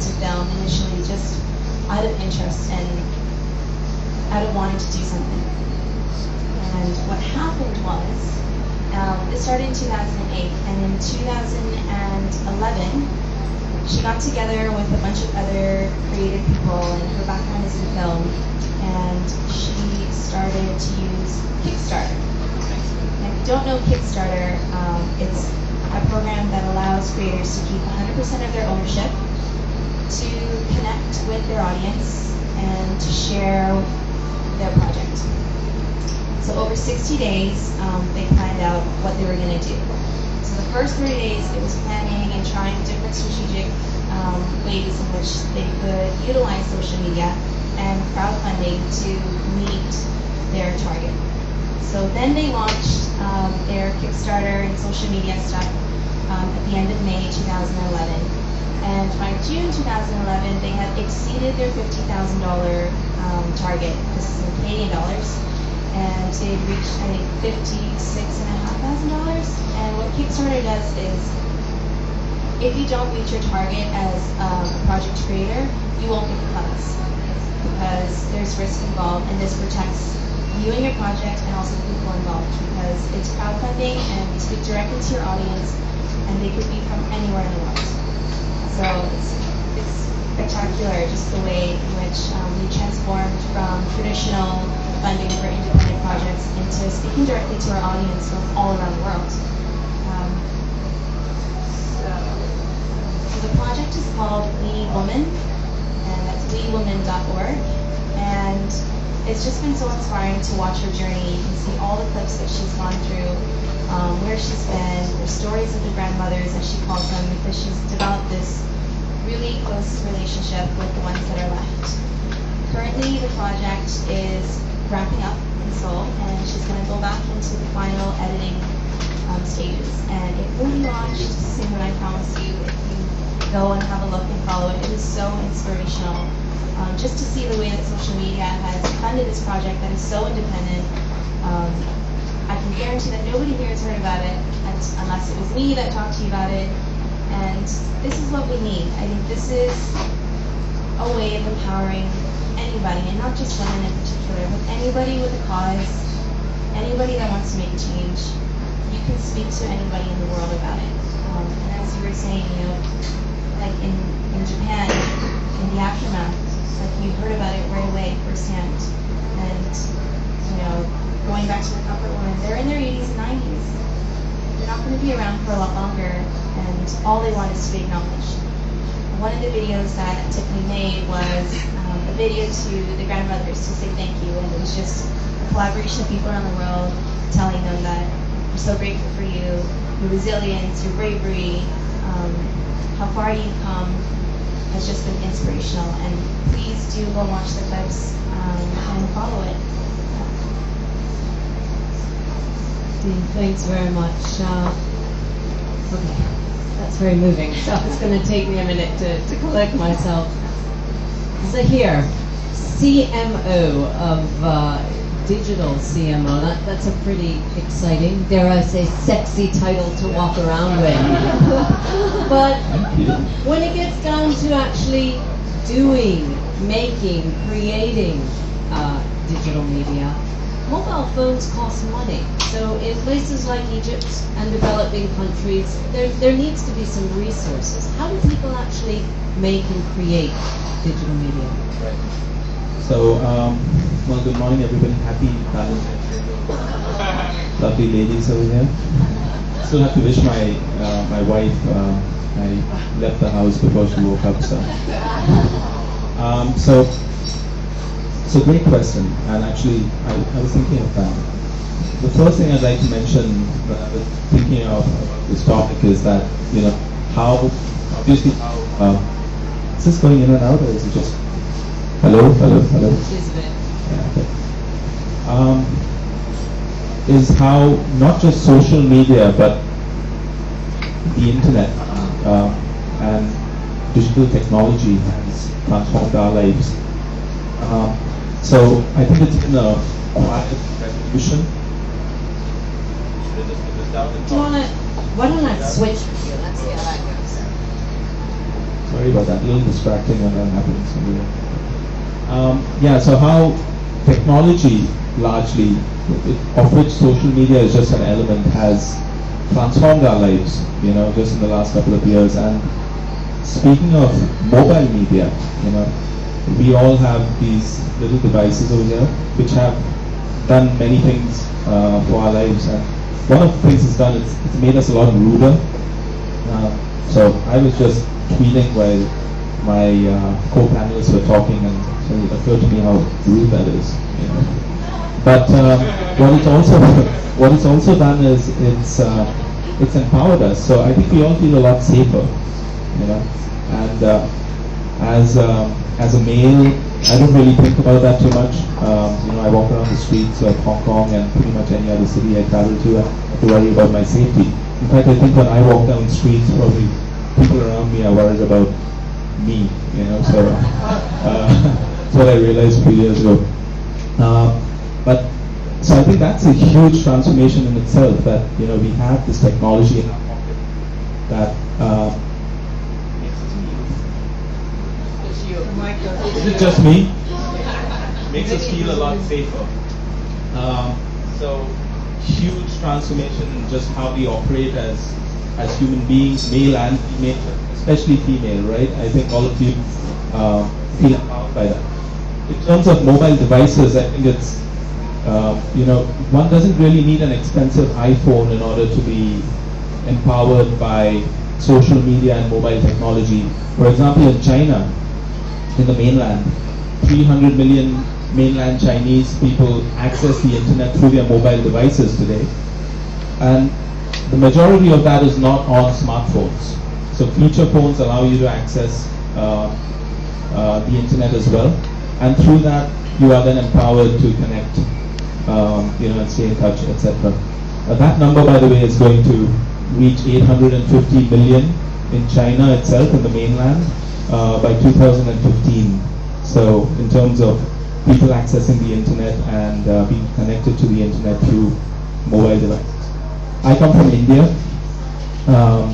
to film initially just out of interest and out of wanting to do something. And what happened was, it started in 2008, and in 2011, she got together with a bunch of other creative people, and her background is in film, and she started to use Kickstarter. And if you don't know Kickstarter, it's a program that allows creators to keep 100% of their ownership, to connect with their audience, and to share their project. So over 60 days, they planned out what they were going to do. So the first 30 days, it was planning and trying different strategic ways in which they could utilize social media and crowdfunding to meet their target. So then they launched their Kickstarter and social media stuff at the end of May 2011. And by June 2011, they had exceeded their $50,000 target. This is in Canadian dollars. And they had reached, I think, $56,500. And what Kickstarter does is, if you don't reach your target as a project creator, you won't get the funds, because there's risk involved, and this protects you and your project and also the people involved, because it's crowdfunding and you speak directly to your audience, and they could be from anywhere in the world. So it's spectacular, just the way in which we transformed from traditional funding for independent projects into speaking directly to our audience from all around the world. So the project is called We Woman, and that's wewoman.org. And it's just been so inspiring to watch her journey. You can see all the clips that she's gone through, where she's been, the stories of the grandmothers, as she calls them, because she's developed this really close relationship with the ones that are left. Currently, the project is wrapping up in Seoul, and she's going to go back into the final editing stages. And it will be launched soon, I promise you. If you go and have a look and follow it, it is so inspirational. Just to see the way that social media has funded this project that is so independent. I can guarantee that nobody here has heard about it, unless it was me that talked to you about it. And this is what we need. I think this is a way of empowering anybody, and not just women in particular, but anybody with a cause, anybody that wants to make a change. You can speak to anybody in the world about it. And as you were saying, you know, like in Japan, in the aftermath, like you heard about it right away firsthand. And, you know, going back to the comfort women, they're in their 80s and 90s. They're not going to be around for a lot longer, and all they want is to be acknowledged. One of the videos that Tiffany made was a video to the grandmothers to say thank you, and it was just a collaboration of people around the world telling them that we're so grateful for you, your resilience, your bravery, how far you've come has just been inspirational. And please do go watch the clips and follow it. Thanks very much. Okay, that's very moving. So it's going to take me a minute to collect myself. Zaheer, CMO of digital CMO. That's a pretty exciting, dare I say, sexy title to walk around with. But when it gets down to actually doing, making, creating digital media, mobile phones cost money. So in places like Egypt and developing countries, there needs to be some resources. How do people actually make and create digital media? Right. So, well, good morning, everybody. Happy Valentine's Day. Lovely ladies over here. Still have to wish my wife. I left the house before she woke up. So great question. And actually, I was thinking of that. The first thing I'd like to mention when I was thinking of this topic is that, you know, how obviously is this going in and out, or is it just hello? Yeah, okay. Is how not just social media but the internet and digital technology has transformed our lives. So I think it's been a quiet revolution. Why don't I switch with you? Let's see how that goes. Sorry about that. A little distracting when that happens. Yeah. So how technology, largely, of which social media is just an element, has transformed our lives. Just in the last couple of years. And speaking of mobile media, we all have these little devices over here which have done many things for our lives. And one of the things it's done, it's made us a lot ruder. So I was just tweeting while my co-panelists were talking, and so it occurred to me how rude that is. But what it's also done is it's empowered us. So I think we all feel a lot safer. And as a male, I don't really think about that too much. I walk around the streets of Hong Kong and pretty much any other city I travel to. I have to worry about my safety. In fact, I think when I walk down the streets, probably people around me are worried about me. So that's what I realized a few years ago. But so I think that's a huge transformation in itself. That we have this technology in our pocket that. Is it just me? Makes us feel a lot safer. So huge transformation in just how we operate as human beings, male and female, especially female, right? I think all of you feel empowered by that. In terms of mobile devices, I think it's one doesn't really need an expensive iPhone in order to be empowered by social media and mobile technology. For example, in China, in the mainland, 300 million mainland Chinese people access the internet through their mobile devices today. And the majority of that is not on smartphones. So feature phones allow you to access the internet as well. And through that, you are then empowered to connect, and stay in touch, etc. That number, by the way, is going to reach 850 million in China itself, in the mainland, by 2015. So in terms of people accessing the internet and being connected to the internet through mobile devices. I come from India,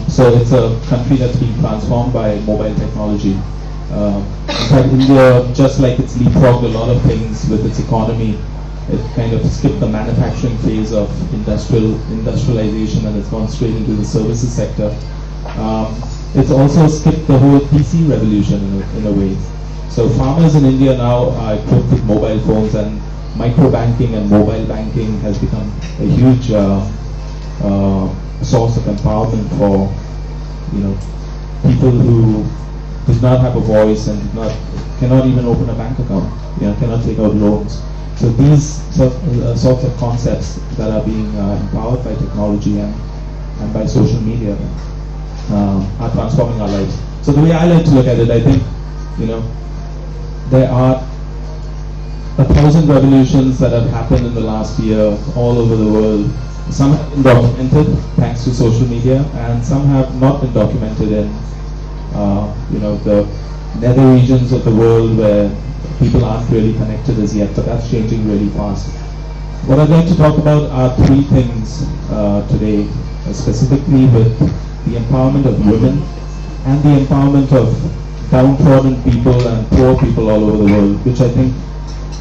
so it's a country that's been transformed by mobile technology. In fact, India, just like it's leapfrogged a lot of things with its economy, it kind of skipped the manufacturing phase of industrialization, and it's gone straight into the services sector. It's also skipped the whole PC revolution in a way. So farmers in India now are equipped with mobile phones, and micro banking and mobile banking has become a huge source of empowerment for people who do not have a voice and cannot even open a bank account, cannot take out loans. So these sorts of concepts that are being empowered by technology and by social media are transforming our lives. So the way I like to look at it, I think, there are 1,000 revolutions that have happened in the last year all over the world. Some have been documented thanks to social media, and some have not been documented in the nether regions of the world where people aren't really connected as yet, but that's changing really fast. What I'd like to talk about are three things today, specifically with the empowerment of women and the empowerment of downtrodden people and poor people all over the world, which I think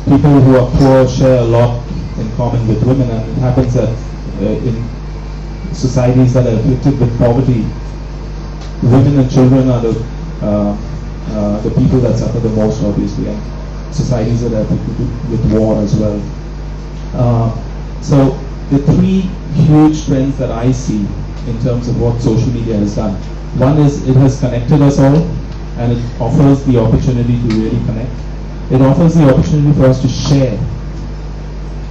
people who are poor share a lot in common with women, and it happens that in societies that are afflicted with poverty, women and children are the people that suffer the most, obviously, and societies that are afflicted with war as well. So the three huge trends that I see in terms of what social media has done. One is it has connected us all, and it offers the opportunity to really connect. It offers the opportunity for us to share,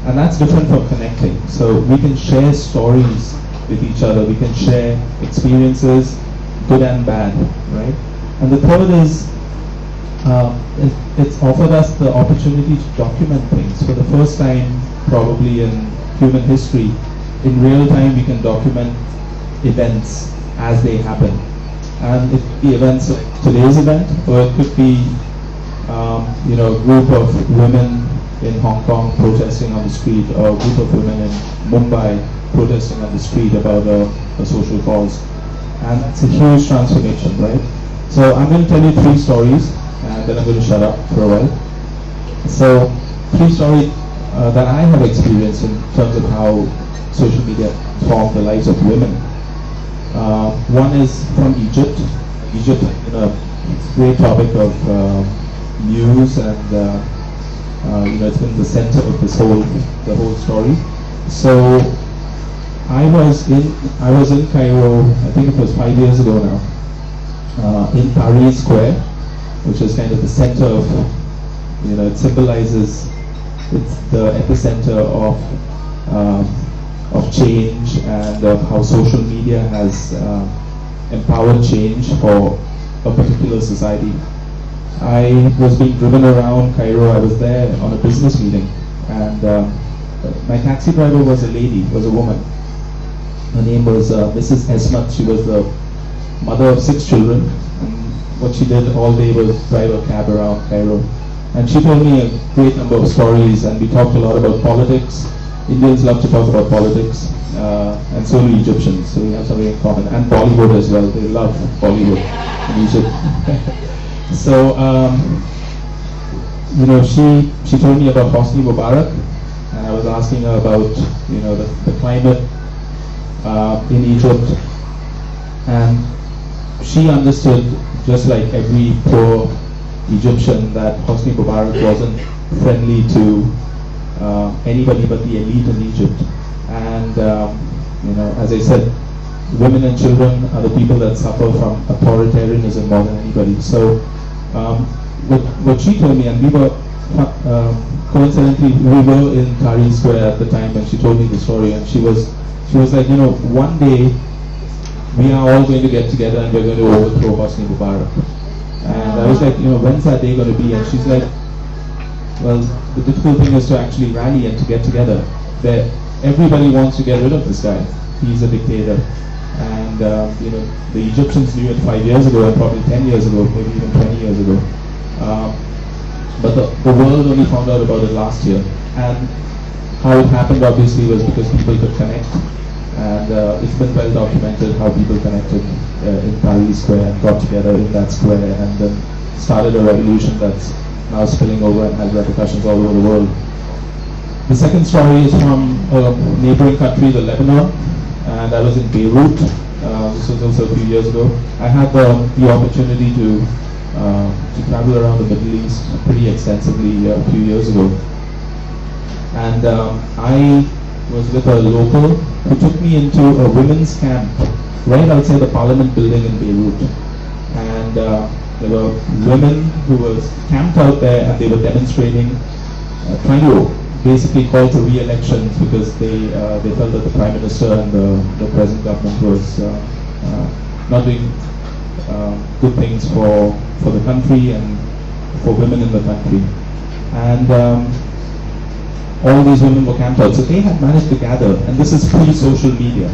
and that's different from connecting. So we can share stories with each other, we can share experiences, good and bad, right? And the third is it's offered us the opportunity to document things. For the first time probably in human history, in real time we can document events as they happen. And it could be events like today's event, or it could be a group of women in Hong Kong protesting on the street, or a group of women in Mumbai protesting on the street about a social cause. And it's a huge transformation, right? So I'm going to tell you 3 stories, and then I'm going to shut up for a while. So 3 stories that I have experienced in terms of how social media formed the lives of women. One is from Egypt. Egypt, it's a great topic of news, and it's been the center of the whole story. So I was in Cairo, I think it was 5 years ago now, in Tahrir Square, which is kind of the center of, it symbolizes, it's the epicenter of change and of how social media has empowered change for a particular society. I was being driven around Cairo. I was there on a business meeting, and my taxi driver was a lady, was a woman. Her name was Mrs. Esmat. She was the mother of 6 children, and what she did all day was drive a cab around Cairo. And she told me a great number of stories, and we talked a lot about politics. Indians love to talk about politics, and so do Egyptians, so we have something in common. And Bollywood as well, they love Bollywood in Egypt. So, she told me about Hosni Mubarak, and I was asking her about, the climate in Egypt, and she understood, just like every poor Egyptian, that Hosni Mubarak wasn't friendly to anybody but the elite in Egypt. And as I said, women and children are the people that suffer from authoritarianism more than anybody. So what she told me, and we were coincidentally we were in Tahrir Square at the time when she told me the story, and she was like, one day we are all going to get together and we're going to overthrow Hosni Mubarak. And I was like, when's that day going to be? And she's like, well, the difficult thing is to actually rally and to get together. Everybody wants to get rid of this guy. He's a dictator. And the Egyptians knew it 5 years ago, and probably 10 years ago, maybe even 20 years ago. But the world only found out about it last year. And how it happened obviously was because people could connect. And it's been well documented how people connected in Tahrir Square and got together in that square and then started a revolution that's now spilling over and has repercussions all over the world. The second story is from a neighboring country, the Lebanon, and I was in Beirut. This was also a few years ago. I had the opportunity to travel around the Middle East pretty extensively a few years ago. And I was with a local who took me into a women's camp right outside the Parliament building in Beirut. And there were women who were camped out there, and they were demonstrating, trying to basically call for re-elections because they felt that the Prime Minister and the present government was not doing good things for the country and for women in the country. And all these women were camped out. So they had managed to gather, and this is pre-social media.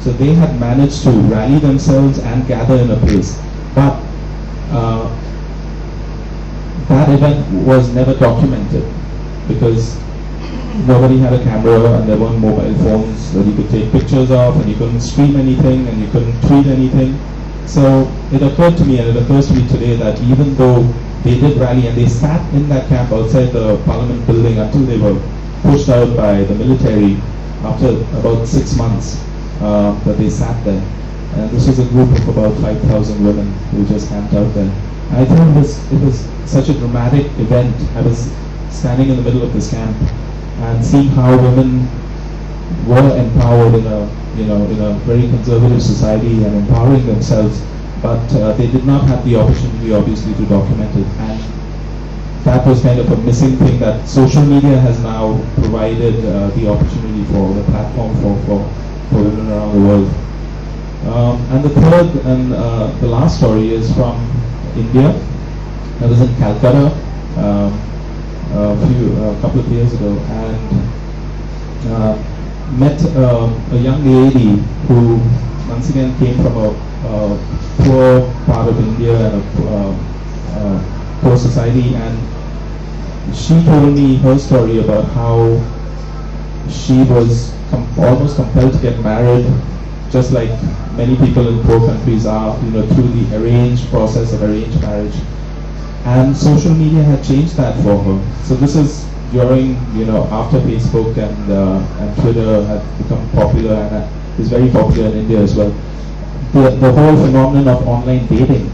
So they had managed to rally themselves and gather in a place. But that event was never documented because nobody had a camera and there weren't mobile phones that you could take pictures of, and you couldn't stream anything and you couldn't tweet anything. So it occurred to me, and it occurs to me today, that even though they did rally and they sat in that camp outside the Parliament building until they were pushed out by the military after about 6 months, that they sat there. And this was a group of about 5,000 women who just camped out there. And I thought it was such a dramatic event. I was standing in the middle of this camp and seeing how women were empowered in a very conservative society and empowering themselves, but they did not have the opportunity, obviously, to document it. And that was kind of a missing thing that social media has now provided the opportunity for, the platform for women around the world. And the third and the last story is from India. I was in Calcutta a couple of years ago, and met a young lady who once again came from a poor part of India and a poor society, and she told me her story about how she was almost compelled to get married just like many people in poor countries are, through the arranged process of arranged marriage. And social media had changed that for her. So this is during, after Facebook and Twitter had become popular and is very popular in India as well. The whole phenomenon of online dating